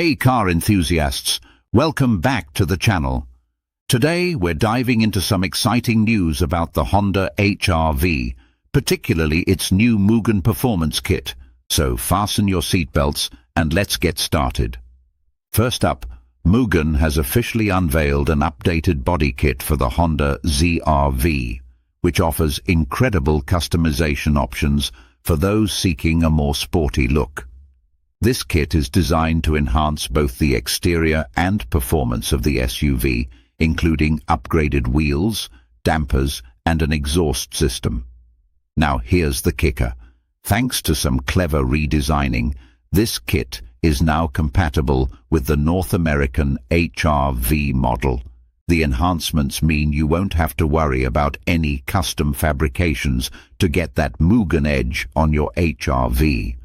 Hey car enthusiasts, welcome back to the channel. Today we're diving into some exciting news about the Honda HR-V, particularly its new Mugen performance kit. So fasten your seatbelts and let's get started. First up, Mugen has officially unveiled an updated body kit for the Honda HR-V, which offers incredible customization options for those seeking a more sporty look. This kit is designed to enhance both the exterior and performance of the SUV, including upgraded wheels, dampers, and an exhaust system. Now here's the kicker. Thanks to some clever redesigning, this kit is now compatible with the North American HR-V model. The enhancements mean you won't have to worry about any custom fabrications to get that Mugen edge on your HR-V.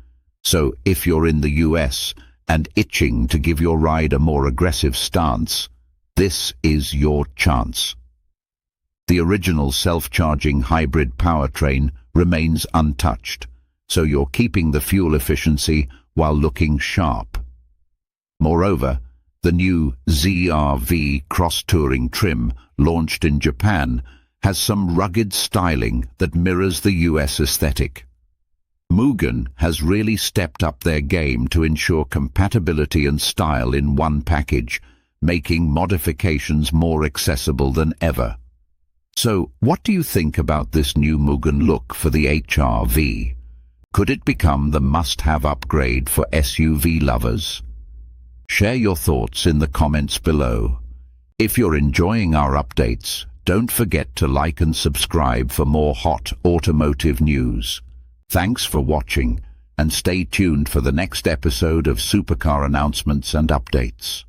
So if you're in the US and itching to give your ride a more aggressive stance, this is your chance. The original self-charging hybrid powertrain remains untouched, so you're keeping the fuel efficiency while looking sharp. Moreover, the new HR-V cross-touring trim, launched in Japan, has some rugged styling that mirrors the US aesthetic. Mugen has really stepped up their game to ensure compatibility and style in one package, making modifications more accessible than ever. So, what do you think about this new Mugen look for the HR-V? Could it become the must-have upgrade for SUV lovers? Share your thoughts in the comments below. If you're enjoying our updates, don't forget to like and subscribe for more hot automotive news. Thanks for watching, and stay tuned for the next episode of Supercar announcements and updates.